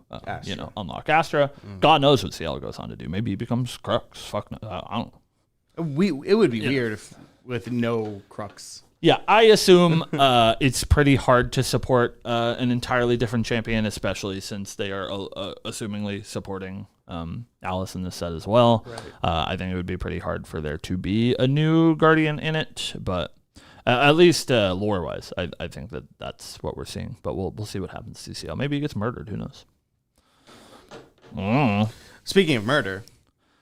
unlock Astra. God knows what CL goes on to do. Maybe he becomes Crux. Fuck no, I don't know. It would be weird if with no Crux. Yeah, I assume it's pretty hard to support an entirely different champion, especially since they are assumingly supporting Alice in this set as well. Right. I think it would be pretty hard for there to be a new Guardian in it, but at least lore-wise, I think that's what we're seeing. But we'll see what happens to CL. Maybe he gets murdered. Who knows? Speaking of murder,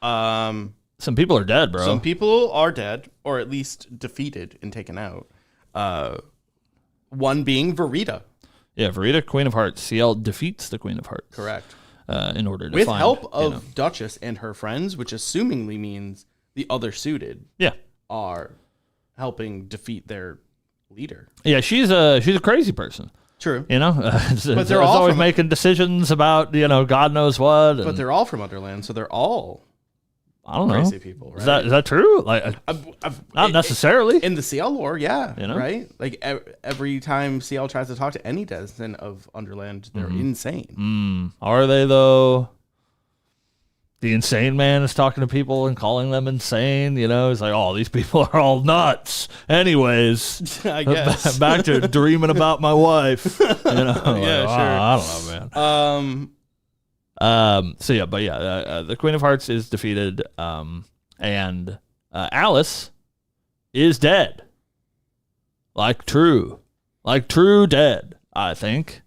some people are dead, bro. Some people are dead, or at least defeated and taken out. One being Verita. Yeah, Verita, Queen of Hearts. CL defeats the Queen of Hearts. Correct. In order to with find, help of Duchess and her friends, which assumingly means the other suited are helping defeat their leader. Yeah, she's a crazy person. True. But they're all always making decisions about, God knows what. But they're all from Underland, so they're all I don't know. Crazy people, right? Is that true? Like, not necessarily. In the CL lore, yeah, You know? right? Like every time CL tries to talk to any denizen of Underland, they're insane. Are they, though? The insane man is talking to people and calling them insane. It's like, oh, these people are all nuts. Anyways, I guess. back to dreaming about my wife. Yeah, sure. I don't know, man. The Queen of Hearts is defeated, and Alice is dead. Like true dead, I think.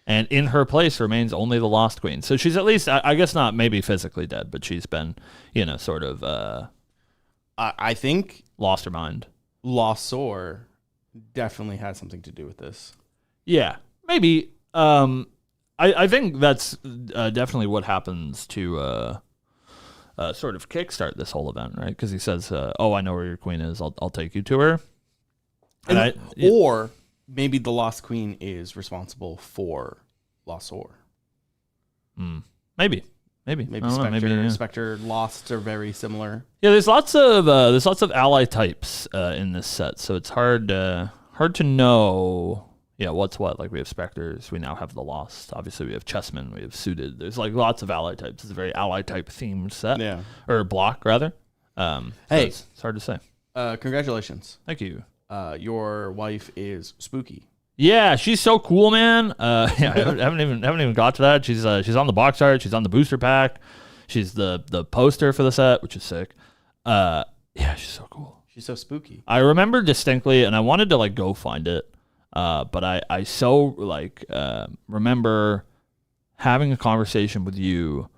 And in her place remains only the Lost Queen. So she's at least, I guess not maybe physically dead, but she's been, sort of... I think... lost her mind. Lost Soar definitely has something to do with this. Yeah, maybe. I think that's definitely what happens to sort of kickstart this whole event, right? Because he says, I know where your queen is. I'll take you to her. Or maybe the Lost Queen is responsible for Lost Soar. Maybe Spectre, Lost are very similar. Yeah, there's lots of ally types in this set, so it's hard to know. Yeah, what's what? Like we have Spectres, we now have the Lost. Obviously, we have Chessmen, we have Suited. There's like lots of ally types. It's a very ally type themed set, or block rather. It's hard to say. Congratulations! Thank you. Your wife is spooky. Yeah, she's so cool, man. I haven't even got to that. She's on the box art. She's on the booster pack. She's the poster for the set, which is sick. She's so cool. She's so spooky. I remember distinctly, and I wanted to like go find it, but I so like remember having a conversation with you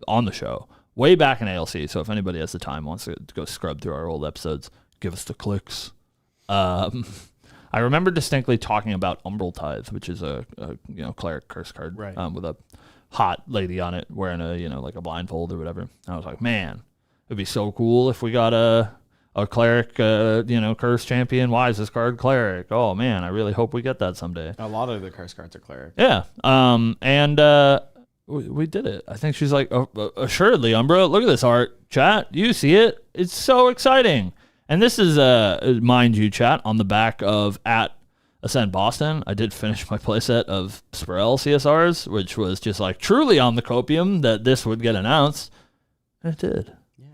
on the show way back in ALC. So if anybody has the time wants to go scrub through our old episodes, give us the clicks. I remember distinctly talking about Umbral Tithe, which is a cleric curse card, right. With a hot lady on it wearing like a blindfold or whatever. And I was like, man, it'd be so cool if we got a cleric, curse champion. Why is this card cleric? Oh man, I really hope we get that someday. A lot of the curse cards are cleric. Yeah. We did it. I think she's like, assuredly, Umbra, look at this art, chat. You see it? It's so exciting. And this is, mind you, chat, on the back of at Ascend Boston. I did finish my playset of Spirel CSRs, which was just like truly on the copium that this would get announced. And it did. Yeah.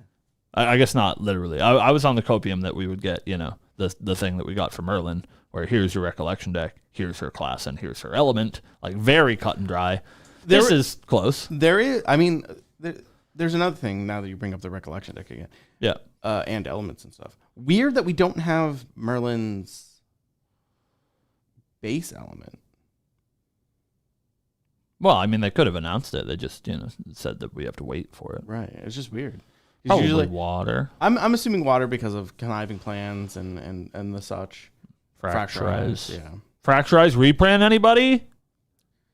I guess not literally. I was on the copium that we would get, the thing that we got from Merlin, where here's your recollection deck, here's her class, and here's her element. Like very cut and dry. This is close. There is, there's another thing now that you bring up the recollection deck again. Yeah. And elements and stuff. Weird that we don't have Merlin's base element. Well, they could have announced it. They just, said that we have to wait for it. Right. It's just weird. Probably usually water. I'm assuming water because of conniving plans and the such. Fracturize. Yeah. Fracturize reprint, anybody?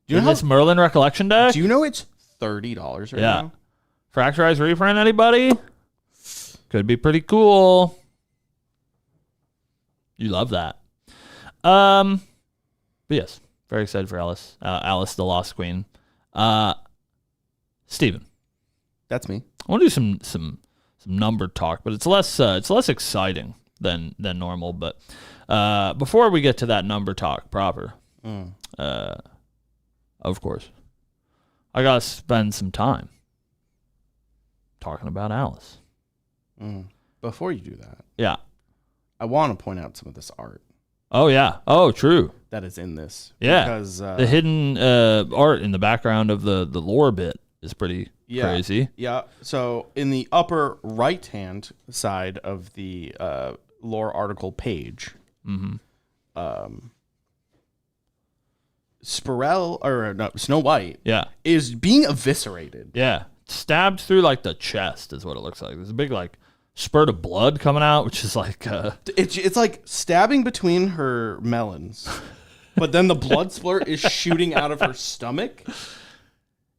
Do you know this Merlin recollection deck? Do you know it's $30 right now? Fracturize reprint, anybody? Could be pretty cool. You love that. But yes, very excited for Alice. Alice, the Lost Queen. Steven. That's me. I want to do some number talk, but it's less exciting than normal. But before we get to that number talk proper, of course, I gotta spend some time talking about Alice. Before you do that, yeah, I want to point out some of this art. Oh yeah. Oh, true. That is in this. Yeah, because the hidden art in the background of the lore bit is pretty crazy. Yeah. So in the upper right hand side of the lore article page, Snow White, is being eviscerated. Yeah, stabbed through like the chest is what it looks like. There's a big like spurt of blood coming out, which is like it's like stabbing between her melons, but then the blood splurt is shooting out of her stomach.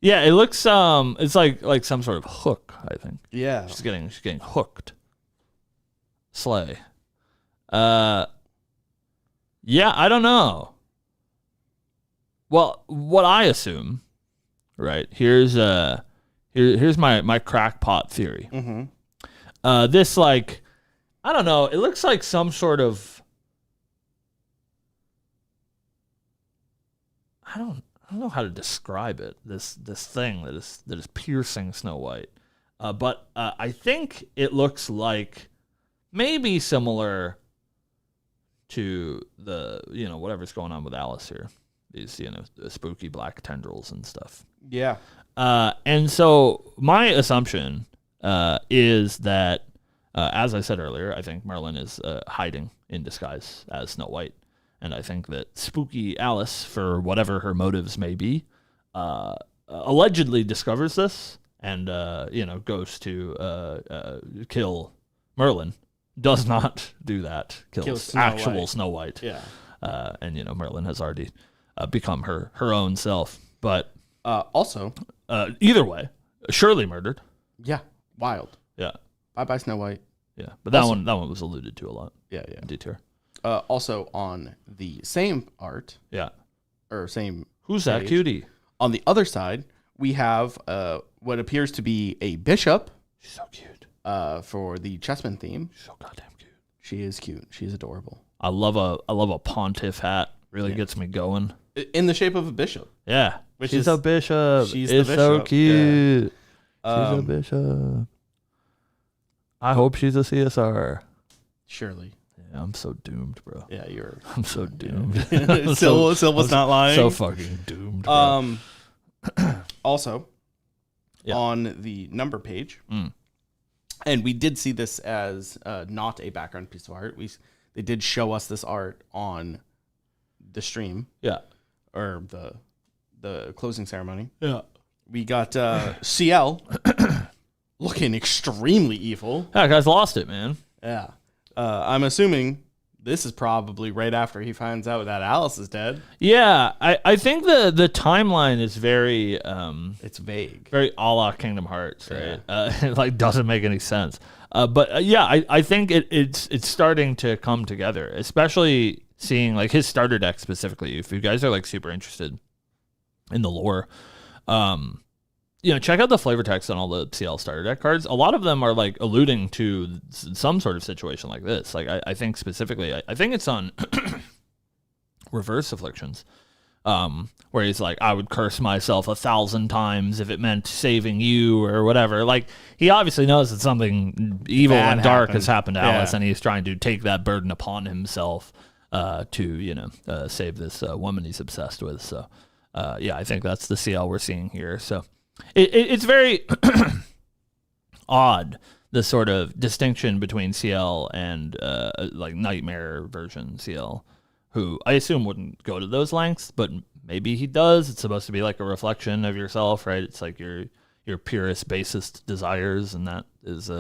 Yeah, it looks it's like some sort of hook, I think. Yeah, she's getting hooked. Slay. Yeah, I don't know. Well, what I assume, right? Here's my crackpot theory. This like, I don't know. It looks like some sort of, I don't know how to describe it. This thing that is piercing Snow White, but I think it looks like maybe similar to the whatever's going on with Alice here. these spooky black tendrils and stuff. Yeah. And so my assumption is that, as I said earlier, I think Merlin is hiding in disguise as Snow White. And I think that spooky Alice, for whatever her motives may be, allegedly discovers this and, goes to kill Merlin. Does not do that. Kills Snow White. Yeah. And, Merlin has already become her own self. But also, either way, surely murdered. Yeah. Wild. Yeah. Bye-bye, Snow White. Yeah. But that one was alluded to a lot. Yeah. In Detour. Also on the same art. Yeah. Or same. Who's that cutie? On the other side, we have what appears to be a bishop. She's so cute. For the chessman theme. She's so goddamn cute. She is cute. She's adorable. I love a pontiff hat. Really gets me going. In the shape of a bishop. Yeah. She's a bishop. She's it's the bishop. So cute. Yeah. She's a bishop. I hope she's a CSR. Surely. Yeah, I'm so doomed, bro. Yeah, I'm so doomed. Silva's not lying. So fucking doomed. Bro. Also, on the number page, and we did see this as not a background piece of art. They did show us this art on the stream. Yeah. Or the closing ceremony. Yeah. We got CL looking extremely evil. Yeah, guy's lost it, man. Yeah. I'm assuming this is probably right after he finds out that Alice is dead. Yeah, I think the timeline is very it's vague, very a la Kingdom Hearts, right? Yeah. It like doesn't make any sense. But I think it's starting to come together, especially seeing like his starter deck specifically. If you guys are like super interested in the lore, check out the flavor text on all the CL starter deck cards. A lot of them are like alluding to some sort of situation like this. Like I think specifically, I think it's on Reverse Afflictions, where he's like, I would curse myself 1,000 times if it meant saving you or whatever. Like he obviously knows that something evil and dark has happened to Alice, and he's trying to take that burden upon himself to save this woman he's obsessed with. So I think that's the CL we're seeing here. So. It's very odd, the sort of distinction between CL and like Nightmare version CL, who I assume wouldn't go to those lengths, but maybe he does. It's supposed to be like a reflection of yourself, right? It's like your purest, basest desires, and that is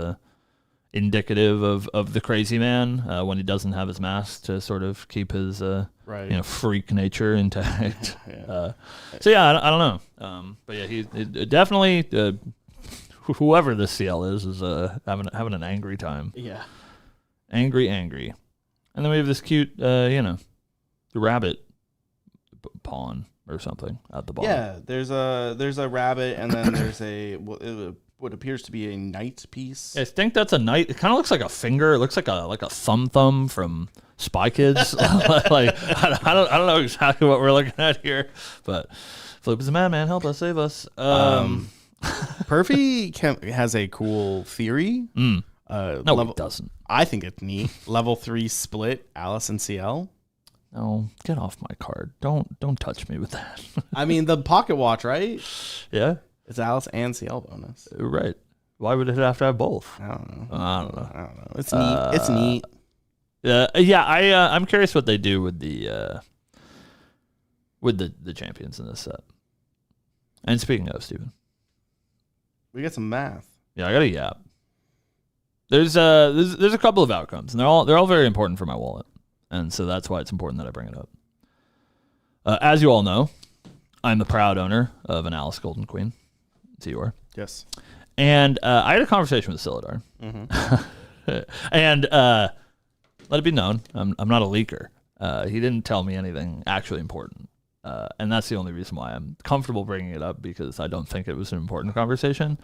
indicative of the crazy man when he doesn't have his mask to sort of keep his freak nature intact. I don't know. But yeah, he definitely whoever this CL is having an angry time. Yeah, angry. And then we have this cute the rabbit pawn or something at the bottom. Yeah, there's a rabbit, and then there's what appears to be a knight piece. I think that's a knight. It kind of looks like a finger. It looks like a thumb from Spy Kids. Like I don't know exactly what we're looking at here, but Flip is a madman. Help us, save us. Perfy has a cool theory. No, it doesn't. I think it's neat. Level 3 split Alice and CL. No, get off my card. Don't touch me with that. I mean, the pocket watch, right? Yeah. It's Alice and CL bonus. Right. Why would it have to have both? I don't know. It's neat. It's neat. I'm curious what they do with the champions in this set. And speaking of, Steven. We got some math. Yeah, I got a yap. There's a couple of outcomes, and they're all very important for my wallet. And so that's why it's important that I bring it up. As you all know, I'm the proud owner of an Alice Golden Queen. Tior. Yes. And I had a conversation with Silidar. Mm-hmm. And let it be known, I'm not a leaker. He didn't tell me anything actually important. And that's the only reason why I'm comfortable bringing it up, because I don't think it was an important conversation.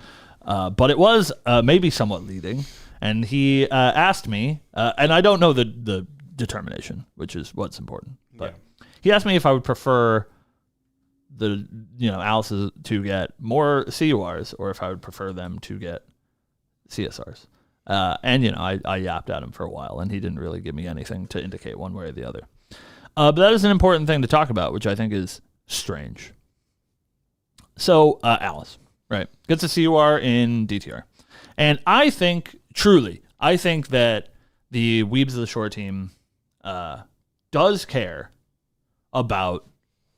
But it was maybe somewhat leading. And he asked me, and I don't know the determination, which is what's important. But he asked me if I would prefer Alice's to get more CURs, or if I would prefer them to get CSRs. And I yapped at him for a while, and he didn't really give me anything to indicate one way or the other. But that is an important thing to talk about, which I think is strange. So, Alice, right, gets a CUR in DTR. And I think that the Weebs of the Shore team does care about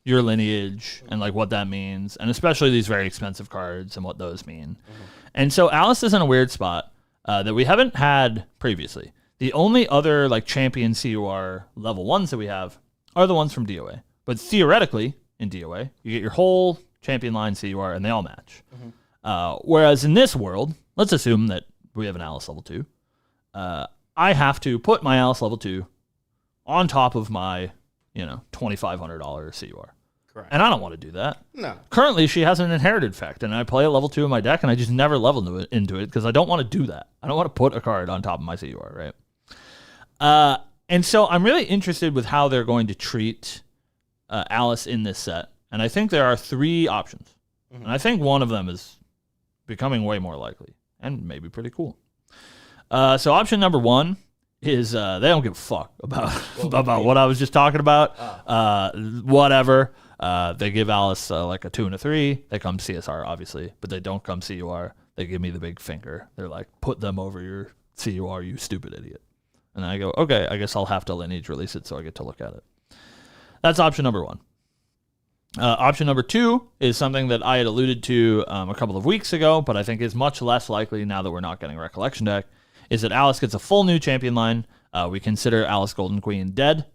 your lineage and like what that means, and especially these very expensive cards and what those mean. Mm-hmm. And so Alice is in a weird spot that we haven't had previously. The only other like champion CUR level 1s that we have are the ones from DOA. But theoretically, in DOA, you get your whole champion line CUR and they all match. Mm-hmm. Whereas in this world, let's assume that we have an Alice level 2. I have to put my Alice level 2 on top of my, $2,500 CUR. Correct. And I don't want to do that. No. Currently, she has an inherited effect, and I play a level 2 in my deck, and I just never level into it because I don't want to do that. I don't want to put a card on top of my CUR, right? And so I'm really interested with how they're going to treat Alice in this set. And I think there are 3 options. Mm-hmm. And I think one of them is becoming way more likely and maybe pretty cool. So option number 1 is they don't give a fuck about what I was just talking about. Whatever. They give Alice like a 2 and a 3. They come CSR, obviously, but they don't come CUR. They give me the big finger. They're like, put them over your CUR, you stupid idiot. And I go, okay, I guess I'll have to Lineage release it so I get to look at it. That's option number 1. Option number 2 is something that I had alluded to a couple of weeks ago, but I think is much less likely now that we're not getting a Recollection deck, is that Alice gets a full new champion line. We consider Alice Golden Queen dead,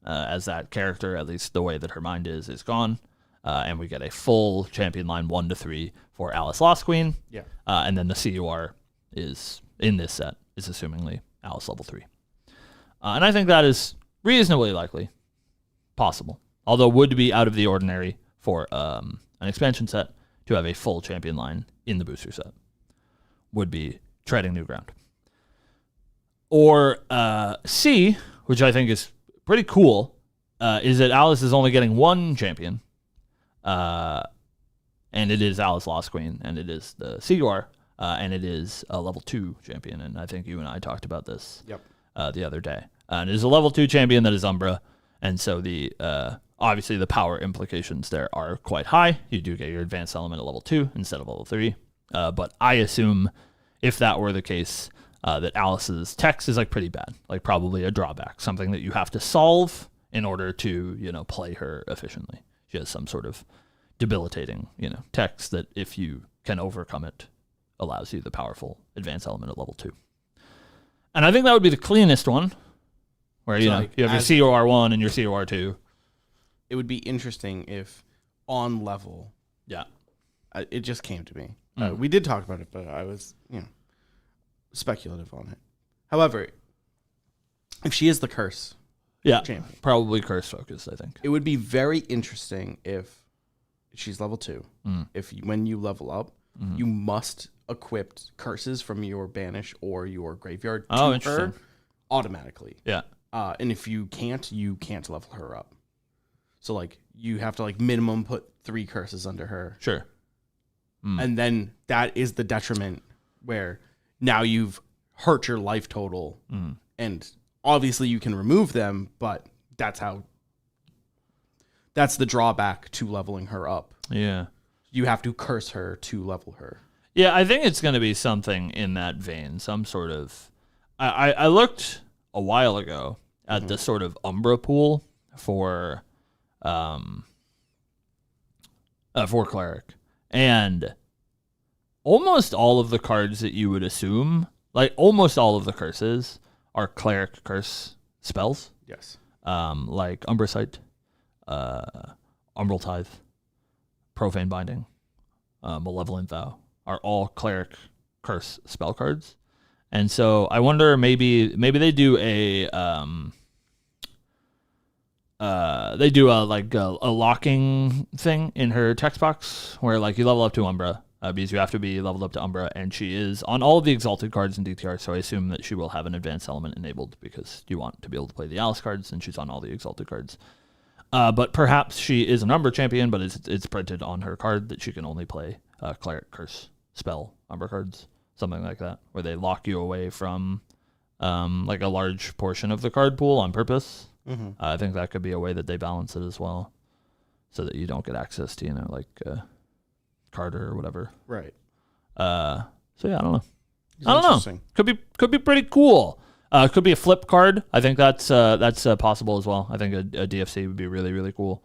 as that character, at least the way that her mind is gone. And we get a full champion line 1 to 3 for Alice Lost Queen. Yeah. And then the CUR is, in this set, is assumingly Alice level 3. And I think that is reasonably likely possible, although would be out of the ordinary for an expansion set to have a full champion line in the booster set. Would be treading new ground. Or C, which I think is pretty cool, is that Alice is only getting 1 champion, and it is Alice Lost Queen, and it is the CUR, and it is a level 2 champion, and I think you and I talked about this the other day. And it is a level 2 champion that is Umbra, and so the obviously the power implications there are quite high. You do get your advanced element at level 2 instead of level 3, but I assume if that were the case, that Alice's text is like pretty bad, like probably a drawback, something that you have to solve in order to, play her efficiently. She has some sort of debilitating, text that if you can overcome it, allows you the powerful advanced element at level 2. And I think that would be the cleanest one, where, you have your COR1 and your COR2. It would be interesting if on level. Yeah. It just came to me. We did talk about it, but I was, speculative on it. However, if she is the curse champion, probably curse focused, I think. It would be very interesting if she's level 2. If when you level up, you must equip curses from your banish or your graveyard to her automatically. Yeah. And if you can't level her up. So like you have to like minimum put 3 curses under her. Sure. And then that is the detriment where now you've hurt your life total. And obviously you can remove them, but that's the drawback to leveling her up. Yeah. You have to curse her to level her. Yeah, I think it's going to be something in that vein, some sort of... I looked a while ago at the sort of Umbra pool for Cleric, and almost all of the cards that you would assume, like almost all of the curses, are Cleric curse spells. Yes. Like Umbracite, Umbral Tithe, Profane Binding, Malevolent Vow are all Cleric curse spell cards. And so I wonder maybe they do a locking thing in her text box where like you level up to Umbra because you have to be leveled up to Umbra, and she is on all of the exalted cards in DTR, so I assume that she will have an advanced element enabled because you want to be able to play the Alice cards, and she's on all the exalted cards. But perhaps she is an Umbra champion, but it's printed on her card that she can only play Cleric curse spell Umbra cards, something like that, where they lock you away from like a large portion of the card pool on purpose. I think that could be a way that they balance it as well, so that you don't get access to, like Carter or whatever. Right. So yeah, I don't know. I don't know. Could be pretty cool. Could be a flip card. I think that's possible as well. I think a DFC would be really, really cool.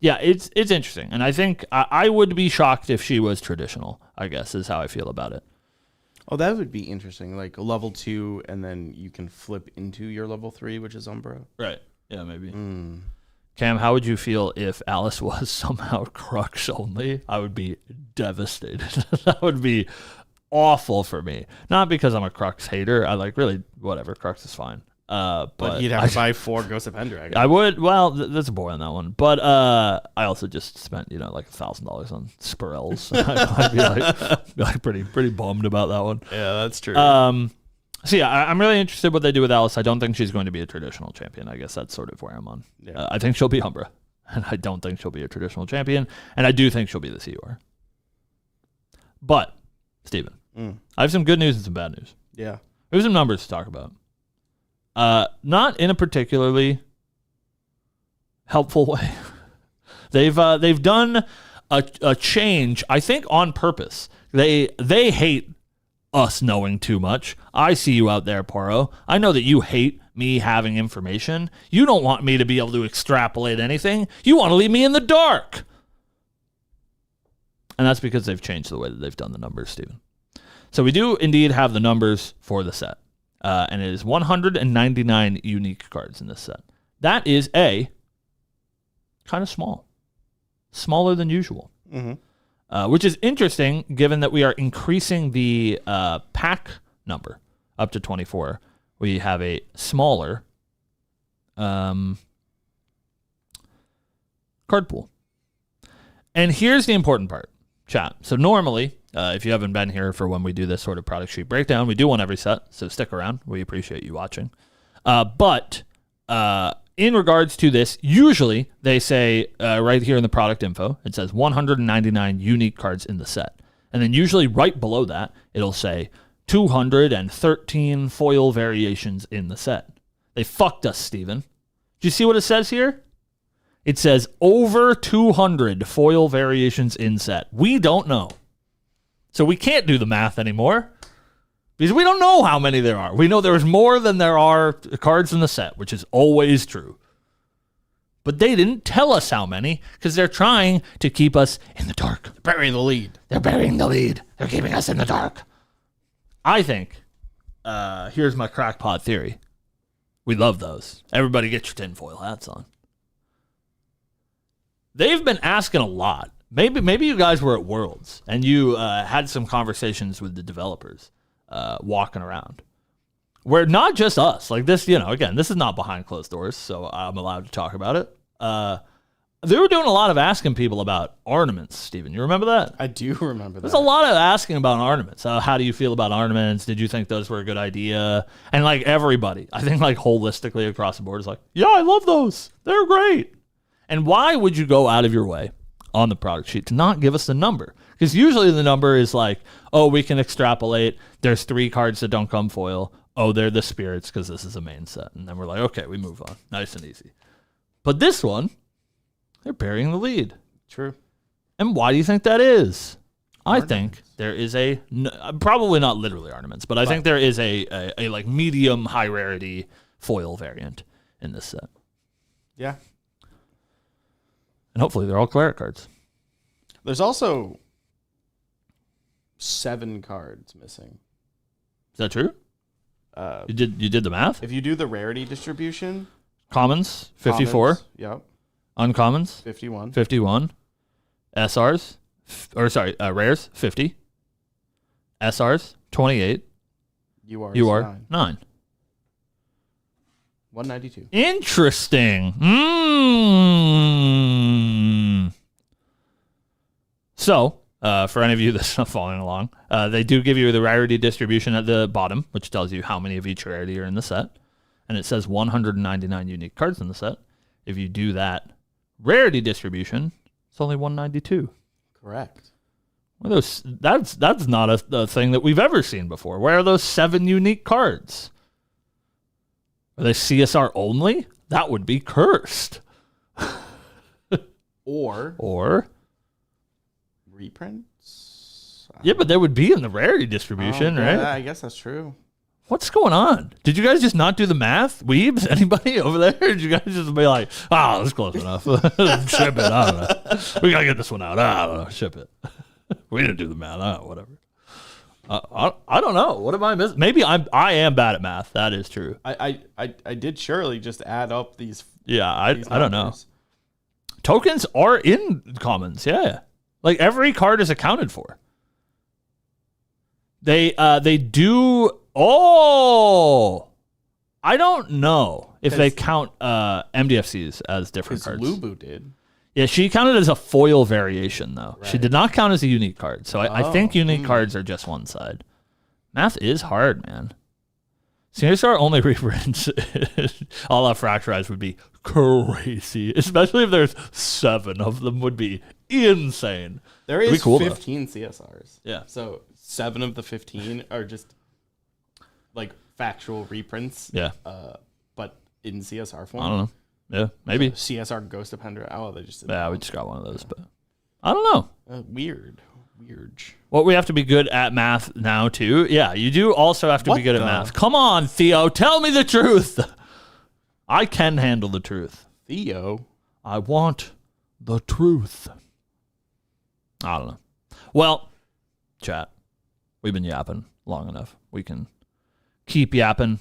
Yeah, it's interesting, and I think I would be shocked if she was traditional, I guess, is how I feel about it. Oh, that would be interesting. Like a level 2, and then you can flip into your level 3, which is Umbra. Right. Yeah, maybe. Cam, how would you feel if Alice was somehow Crux only? I would be devastated. That would be awful for me. Not because I'm a Crux hater. I really, whatever, Crux is fine. But you'd have to buy 4 Ghosts of Pendragon. I would. Well, that's a boy on that one. But I also just spent like $1,000 on Spirels. I'd be pretty bummed about that one. Yeah, that's true. So yeah, I'm really interested what they do with Alice. I don't think she's going to be a traditional champion. I guess that's sort of where I'm on. Yeah. I think she'll be Umbra, and I don't think she'll be a traditional champion, and I do think she'll be the CUR. But Steven, I have some good news and some bad news. Yeah, we have some numbers to talk about. Not in a particularly helpful way. They've done a change, I think, on purpose. They hate us knowing too much. I see you out there, Poro. I know that you hate me having information. You don't want me to be able to extrapolate anything. You want to leave me in the dark. And that's because they've changed the way that they've done the numbers, Steven. So we do indeed have the numbers for the set. And it is 199 unique cards in this set. That is kind of small. Smaller than usual. Which is interesting given that we are increasing the pack number up to 24. We have a smaller card pool. And here's the important part, chat. So normally, if you haven't been here for when we do this sort of product sheet breakdown, we do one every set, so stick around. We appreciate you watching. But in regards to this, usually they say right here in the product info, it says 199 unique cards in the set. And then usually right below that, it'll say 213 foil variations in the set. They fucked us, Steven. Do you see what it says here? It says over 200 foil variations in set. We don't know. So we can't do the math anymore because we don't know how many there are. We know there's more than there are cards in the set, which is always true. But they didn't tell us how many because they're trying to keep us in the dark. They're burying the lead. They're burying the lead. They're keeping us in the dark. I think, here's my crackpot theory. We love those. Everybody get your tinfoil hats on. They've been asking a lot. Maybe you guys were at Worlds and you had some conversations with the developers walking around. Where not just us, like this, again, this is not behind closed doors, so I'm allowed to talk about it. They were doing a lot of asking people about ornaments, Steven. You remember that? I do remember that. There's a lot of asking about ornaments. How do you feel about ornaments? Did you think those were a good idea? And everybody, I think holistically across the board is yeah, I love those. They're great. And why would you go out of your way on the product sheet to not give us the number? Because usually the number is we can extrapolate. There's 3 cards that don't come foil. Oh, they're the spirits because this is a main set. And then we're okay, we move on. Nice and easy. But this one, they're burying the lead. True. And why do you think that is? I think there is probably not literally ornaments, but I think there is a medium high rarity foil variant in this set. Yeah. And hopefully they're all cleric cards. There's also 7 cards missing. Is that true? You did the math? If you do the rarity distribution. Commons, 54. Yep. Uncommons, 51. 51. SRs, rares, 50. SRs, 28. URs, 9. 192. Interesting. So, for any of you that's not following along, they do give you the rarity distribution at the bottom, which tells you how many of each rarity are in the set. And it says 199 unique cards in the set. If you do that rarity distribution, it's only 192. Correct. Well, that's not a thing that we've ever seen before. Where are those 7 unique cards? Are they CSR only? That would be cursed. Or reprints? Yeah, but they would be in the rarity distribution, right? I guess that's true. What's going on? Did you guys just not do the math? Weebs? Anybody over there? Did you guys just be like, that's close enough. Ship it. I don't know. We got to get this one out. I don't know. Ship it. We didn't do the math. Whatever. I don't know. What am I missing? Maybe I am bad at math. That is true. I did surely just add up these. Yeah, I don't know. Tokens are in commons. Yeah. Like every card is accounted for. They do. Oh, I don't know if they count MDFCs as different cards. Lubu did. Yeah, she counted as a foil variation, though. Right. She did not count as a unique card. So I think unique cards are just one side. Math is hard, man. CSR only reprints a la Fracturized would be crazy. Especially if there's 7 of them would be insane. There is cool, 15 though. CSRs. Yeah. So 7 of the 15 are just like factual reprints. Yeah. But in CSR form. I don't know. Yeah, maybe. So CSR Ghost of Pendra. Oh, they just we just got one of those, but I don't know. Weird. Well, we have to be good at math now too. Yeah, you do also have to be good at math. Come on, Theo, tell me the truth. I can handle the truth. Theo, I want the truth. I don't know. Well, chat, we've been yapping long enough. We can keep yapping,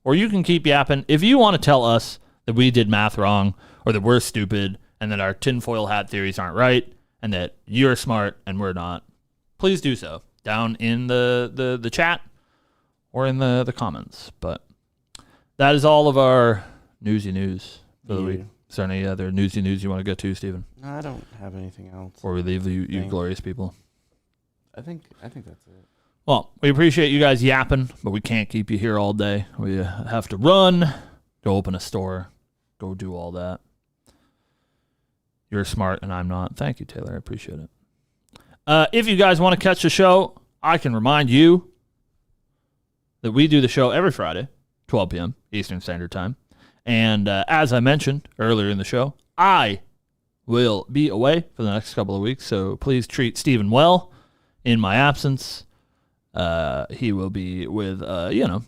or you can keep yapping. If you want to tell us that we did math wrong, or that we're stupid, and that our tinfoil hat theories aren't right, and that you're smart and we're not, please do so down in the chat or in the comments. But that is all of our newsy news for the week. Is there any other newsy news you want to get to, Stephen? No, I don't have anything else. Or we leave you glorious people? I think that's it. Well, we appreciate you guys yapping, but we can't keep you here all day. We have to run, go open a store, go do all that. You're smart and I'm not. Thank you, Taylor. I appreciate it. If you guys want to catch the show, I can remind you that we do the show every Friday, 12 p.m. Eastern Standard Time. And as I mentioned earlier in the show, I will be away for the next couple of weeks, so please treat Stephen well in my absence. He will be with,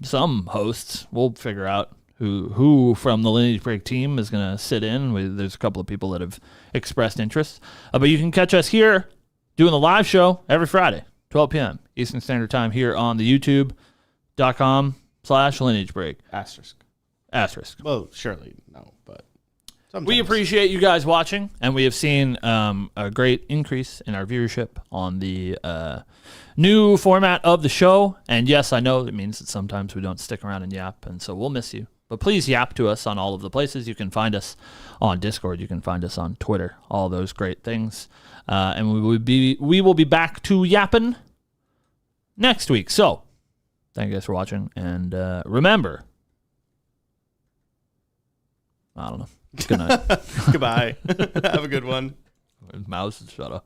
some hosts. We'll figure out who from the Lineage Break team is going to sit in. There's a couple of people that have expressed interest. But you can catch us here doing the live show every Friday, 12 p.m. Eastern Standard Time here on the youtube.com/Lineage Break. Asterisk. Well, surely no, but sometimes. We appreciate you guys watching, and we have seen a great increase in our viewership on the new format of the show. And yes, I know it means that sometimes we don't stick around and yap, and so we'll miss you. But please yap to us on all of the places. You can find us on Discord. You can find us on Twitter. All those great things. And we will be back to yapping next week. So, thank you guys for watching. And remember, I don't know. Good night. Goodbye. Have a good one. Mouse, shut up.